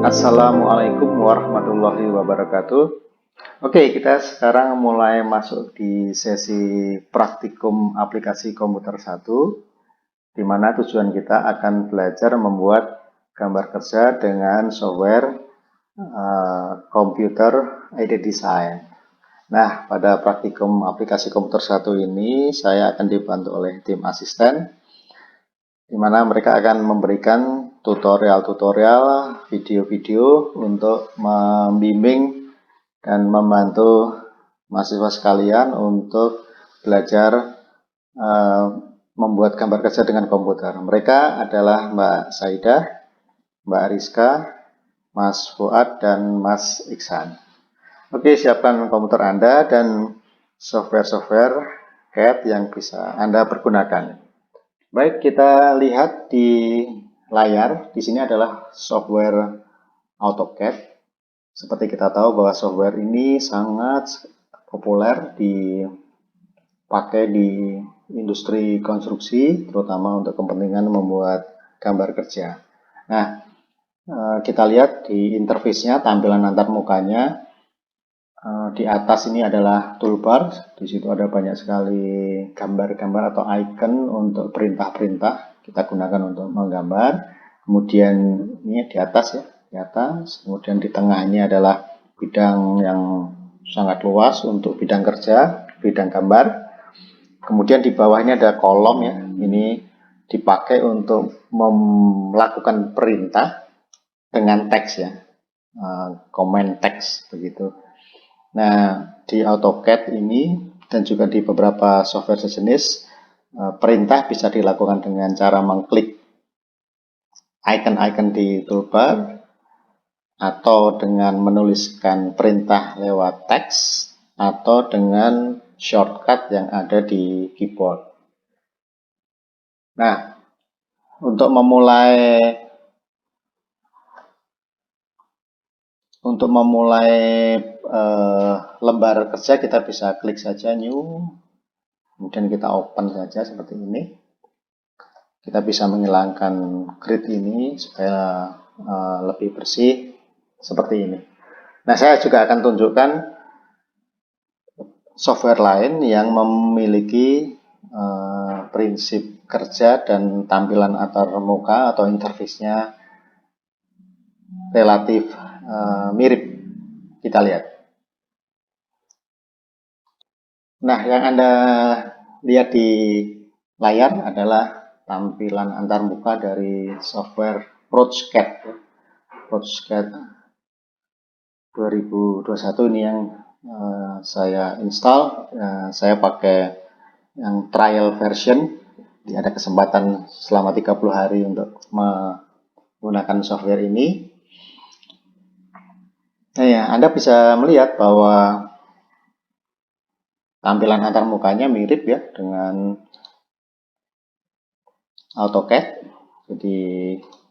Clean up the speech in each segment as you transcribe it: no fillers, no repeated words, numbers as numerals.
Assalamualaikum warahmatullahi wabarakatuh. Oke, kita sekarang mulai masuk di sesi praktikum aplikasi komputer 1, di mana tujuan kita akan belajar membuat gambar kerja dengan software Computer Aided Design. Nah, pada praktikum aplikasi komputer 1 ini, saya akan dibantu oleh tim asisten, di mana mereka akan memberikan tutorial-tutorial, video-video untuk membimbing dan membantu mahasiswa sekalian untuk belajar membuat gambar kerja dengan komputer. Mereka adalah Mbak Saidah, Mbak Rizka, Mas Fuad, dan Mas Iksan. Oke, siapkan komputer Anda dan software-software CAD yang bisa Anda pergunakan. Baik, kita lihat di layar. Di sini adalah software AutoCAD. Seperti kita tahu bahwa software ini sangat populer dipakai di industri konstruksi, terutama untuk kepentingan membuat gambar kerja. Nah, kita lihat di interface-nya, tampilan antar mukanya. Di atas ini adalah toolbar. Di situ ada banyak sekali gambar-gambar atau icon untuk perintah-perintah kita gunakan untuk menggambar. Kemudian ini di atas ya, di atas. Kemudian di tengahnya adalah bidang yang sangat luas untuk bidang kerja, bidang gambar. Kemudian di bawahnya ada kolom ya. Ini dipakai untuk melakukan perintah dengan teks ya, command text begitu. Nah, di AutoCAD ini dan juga di beberapa software sejenis, perintah bisa dilakukan dengan cara mengklik icon-icon di toolbar atau dengan menuliskan perintah lewat teks atau dengan shortcut yang ada di keyboard. Nah, untuk memulai lembar kerja kita bisa klik saja new, kemudian kita open saja seperti ini. Kita bisa menghilangkan grid ini supaya lebih bersih seperti ini. Nah, saya juga akan tunjukkan software lain yang memiliki prinsip kerja dan tampilan antar muka atau interface-nya relatif mirip. Kita lihat. Nah, yang Anda lihat di layar adalah tampilan antar muka dari software ProCAD. ProCAD 2021 ini yang saya install. Saya pakai yang trial version. Ada kesempatan selama 30 hari untuk menggunakan software ini. Nah ya, Anda bisa melihat bahwa tampilan antar mukanya mirip ya dengan AutoCAD. Jadi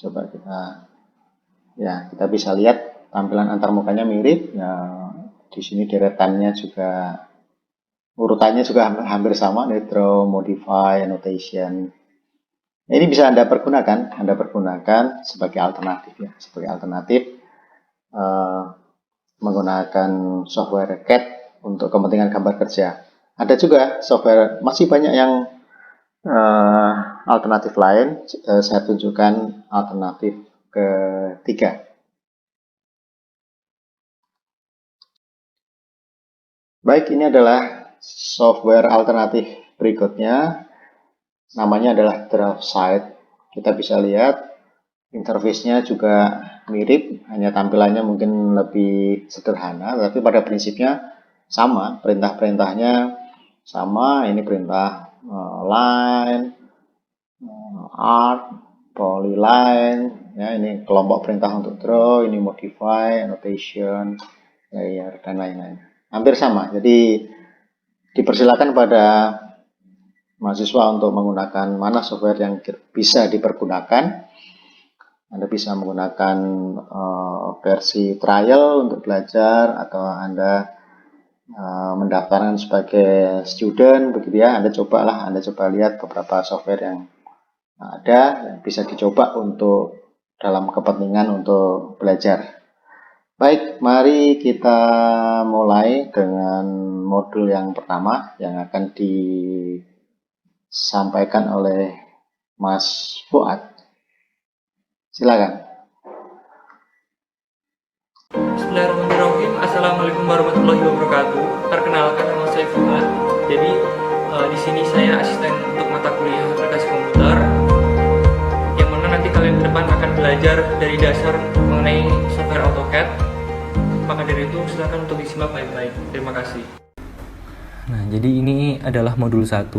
coba kita bisa lihat tampilan antar mukanya mirip. Ya, di sini deretannya juga urutannya juga hampir sama, draw, modify, annotation. Nah, ini bisa Anda pergunakan sebagai alternatif ya, menggunakan software CAD untuk kepentingan gambar kerja. Ada juga software, masih banyak yang alternatif lain. Saya tunjukkan alternatif ketiga. Baik, ini adalah software alternatif berikutnya. Namanya adalah DraftSight. Kita bisa lihat interface-nya juga mirip, hanya tampilannya mungkin lebih sederhana, tapi pada prinsipnya sama, perintah-perintahnya sama. Ini perintah line, art, polyline, ya, ini kelompok perintah untuk draw, ini modify, annotation, layer, dan lain-lain. Hampir sama, jadi dipersilakan pada mahasiswa untuk menggunakan mana software yang bisa dipergunakan. Anda bisa menggunakan versi trial untuk belajar, atau Anda mendaftarkan sebagai student begitu ya. Anda coba lihat beberapa software yang ada yang bisa dicoba untuk dalam kepentingan untuk belajar. Baik, mari kita mulai dengan modul yang pertama yang akan disampaikan oleh Mas Fuad. Silakan. Bismillahirrahmanirrahim. Assalamualaikum warahmatullahi wabarakatuh. Perkenalkan, nama saya Fuad. Jadi di sini saya asisten untuk mata kuliah aplikasi komputer, yang mana nanti kalian ke depan akan belajar dari dasar mengenai software AutoCAD. Maka dari itu silakan untuk disimak baik-baik. Terima kasih. Nah, jadi ini adalah modul 1.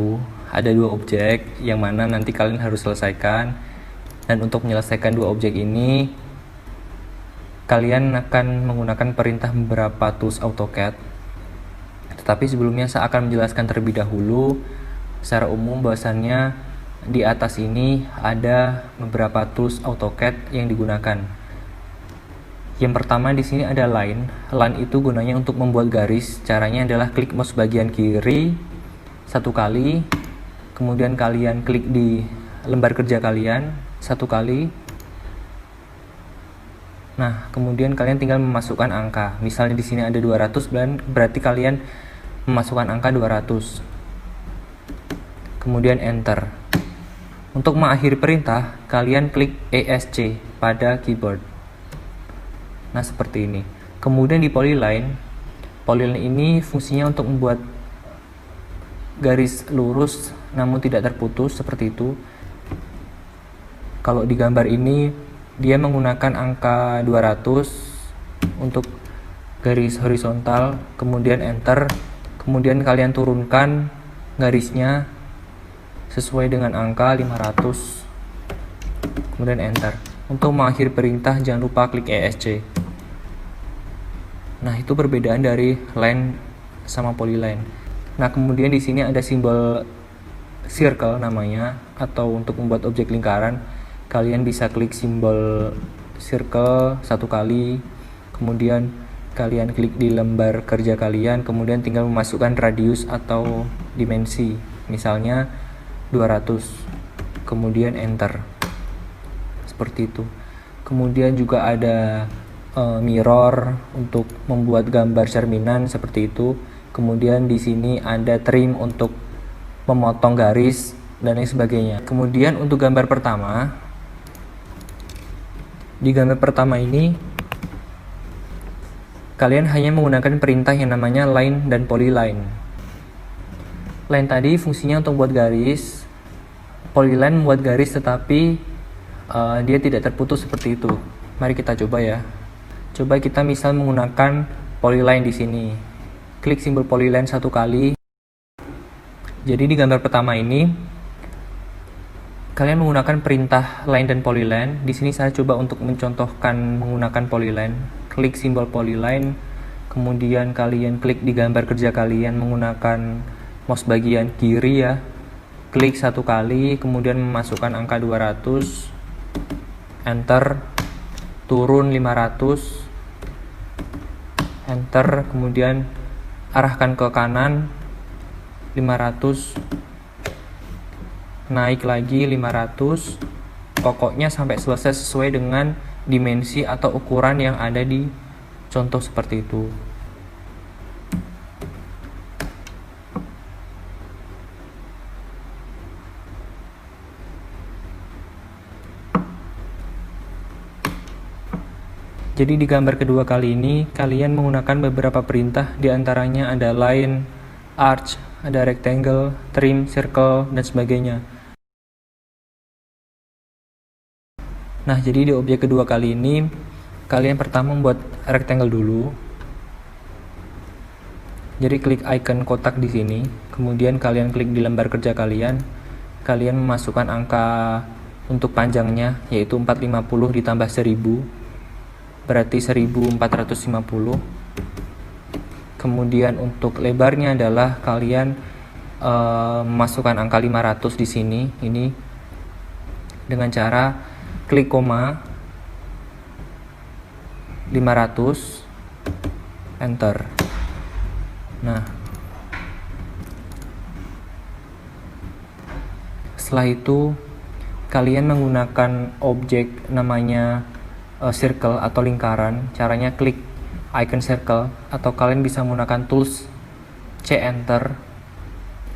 Ada 2 objek yang mana nanti kalian harus selesaikan. Dan untuk menyelesaikan 2 objek ini, kalian akan menggunakan perintah beberapa tools AutoCAD. Tetapi sebelumnya saya akan menjelaskan terlebih dahulu secara umum bahwasannya di atas ini ada beberapa tools AutoCAD yang digunakan. Yang pertama di sini ada line. Line itu gunanya untuk membuat garis. Caranya adalah klik mouse bagian kiri 1 kali, kemudian kalian klik di lembar kerja kalian 1 kali. Nah, kemudian kalian tinggal memasukkan angka. Misalnya di sini ada 200, berarti kalian memasukkan angka 200. Kemudian enter. Untuk mengakhiri perintah, kalian klik ESC pada keyboard. Nah, seperti ini. Kemudian di polyline ini fungsinya untuk membuat garis lurus namun tidak terputus seperti itu. Kalau di gambar ini dia menggunakan angka 200 untuk garis horizontal, kemudian enter, kemudian kalian turunkan garisnya sesuai dengan angka 500, kemudian enter. Untuk mengakhiri perintah jangan lupa klik ESC. Nah, itu perbedaan dari line sama polyline. Nah, kemudian di sini ada simbol circle namanya, atau untuk membuat objek lingkaran, kalian bisa klik simbol circle 1 kali, kemudian kalian klik di lembar kerja kalian, kemudian tinggal memasukkan radius atau dimensi, misalnya 200, kemudian enter. Seperti itu. Kemudian juga ada mirror untuk membuat gambar cerminan seperti itu. Kemudian di sini ada trim untuk memotong garis dan lain sebagainya. Kemudian untuk gambar pertama, di gambar pertama ini kalian hanya menggunakan perintah yang namanya line dan polyline. Line tadi fungsinya untuk membuat garis, polyline membuat garis tetapi dia tidak terputus seperti itu. Mari kita coba ya. Coba kita misal menggunakan polyline di sini. Klik simbol polyline 1 kali. Jadi di gambar pertama ini kalian menggunakan perintah line dan polyline. Di sini saya coba untuk mencontohkan menggunakan polyline. Klik simbol polyline, kemudian kalian klik di gambar kerja kalian menggunakan mouse bagian kiri ya. Klik 1 kali, kemudian memasukkan angka 200, enter, turun 500, enter, kemudian arahkan ke kanan 500, naik lagi 500, pokoknya sampai selesai sesuai dengan dimensi atau ukuran yang ada di contoh seperti itu. Jadi di gambar kedua kali ini kalian menggunakan beberapa perintah, diantaranya ada line, arch, ada rectangle, trim, circle, dan sebagainya. Nah, jadi di objek kedua kali ini kalian pertama membuat rectangle dulu. Jadi klik icon kotak di sini, kemudian kalian klik di lembar kerja kalian. Kalian memasukkan angka untuk panjangnya yaitu 450 ditambah 1000. Berarti 1450. Kemudian untuk lebarnya adalah kalian memasukkan angka 500 di sini, ini dengan cara klik koma 500, enter. Nah, setelah itu kalian menggunakan objek namanya circle atau lingkaran, caranya klik icon circle, atau kalian bisa menggunakan tools C enter.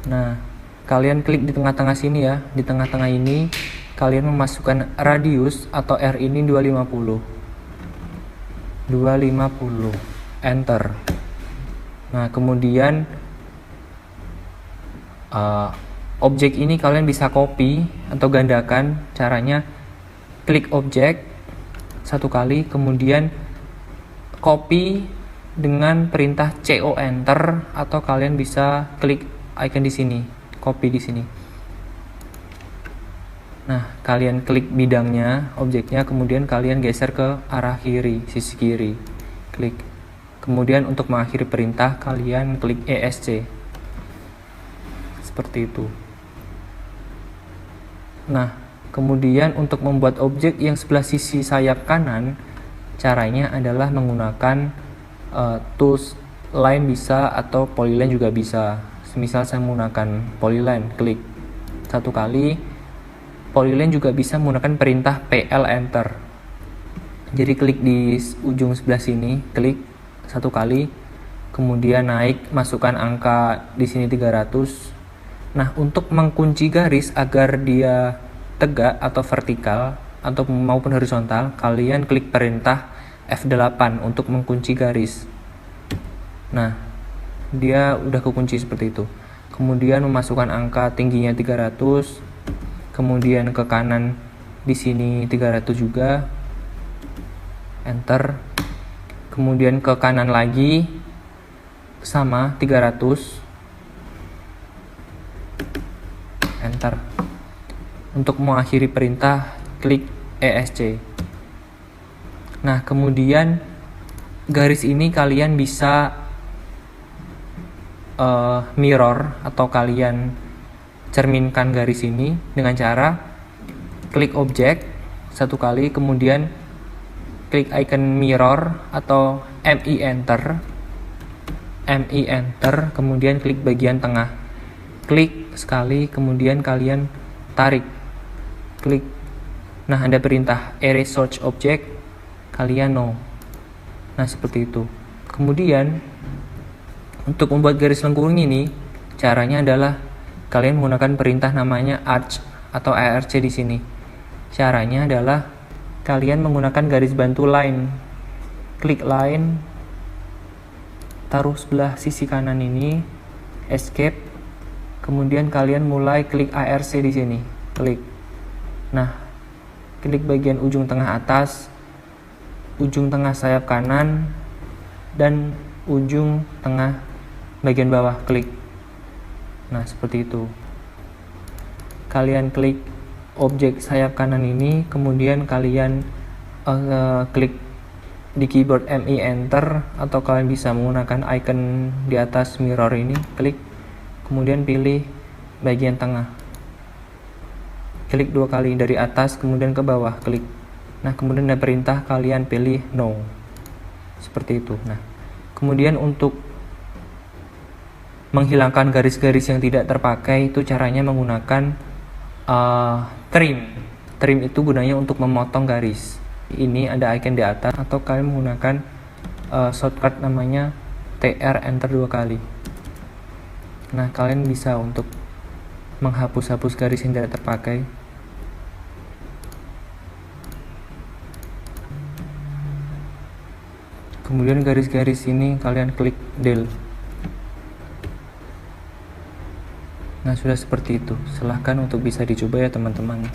Nah, kalian klik di tengah-tengah sini ya. Di tengah-tengah ini kalian memasukkan radius atau R ini 250, enter. Nah, kemudian objek ini kalian bisa copy atau gandakan. Caranya klik objek satu kali, kemudian copy dengan perintah CO enter, atau kalian bisa klik icon di sini, copy di sini. Nah, kalian klik bidangnya, objeknya, kemudian kalian geser ke arah kiri, sisi kiri, klik. Kemudian untuk mengakhiri perintah kalian klik ESC, seperti itu. Nah, kemudian untuk membuat objek yang sebelah sisi sayap kanan, caranya adalah menggunakan tools line bisa, atau polyline juga bisa. Misal saya menggunakan polyline, klik satu kali. Polyline juga bisa menggunakan perintah PL enter. Jadi klik di ujung sebelah sini, klik satu kali, kemudian naik, masukkan angka di sini 300. Nah, untuk mengunci garis agar dia tegak atau vertikal atau maupun horizontal, kalian klik perintah F8 untuk mengunci garis. Nah, dia udah kekunci seperti itu. Kemudian memasukkan angka tingginya 300, kemudian ke kanan di sini 300 juga, enter. Kemudian ke kanan lagi sama 300, enter. Untuk mengakhiri perintah klik ESC. Nah, kemudian garis ini kalian bisa mirror atau kalian cerminkan garis ini dengan cara klik objek satu kali, kemudian klik icon mirror atau MI enter, kemudian klik bagian tengah, klik sekali, kemudian kalian tarik, klik. Nah, ada perintah erase source object, kalian no. Nah, seperti itu. Kemudian untuk membuat garis lengkung ini, caranya adalah kalian menggunakan perintah namanya arch atau ARC di sini. Caranya adalah kalian menggunakan garis bantu line. Klik line, taruh sebelah sisi kanan ini, escape. Kemudian kalian mulai klik ARC di sini, klik. Nah, klik bagian ujung tengah atas, ujung tengah sayap kanan, dan ujung tengah bagian bawah, klik. Nah, seperti itu. Kalian klik objek sayap kanan ini, kemudian kalian klik di keyboard MI enter, atau kalian bisa menggunakan icon di atas mirror ini, klik. Kemudian pilih bagian tengah, klik 2 kali dari atas kemudian ke bawah, klik. Nah, kemudian ada perintah kalian pilih no, seperti itu. Nah, kemudian untuk menghilangkan garis-garis yang tidak terpakai, itu caranya menggunakan trim itu gunanya untuk memotong garis. Ini ada icon di atas, atau kalian menggunakan shortcut namanya TR enter 2 kali. Nah, kalian bisa untuk menghapus-hapus garis yang tidak terpakai. Kemudian garis-garis ini kalian klik del. Nah, sudah seperti itu. Silahkan untuk bisa dicoba ya teman-teman.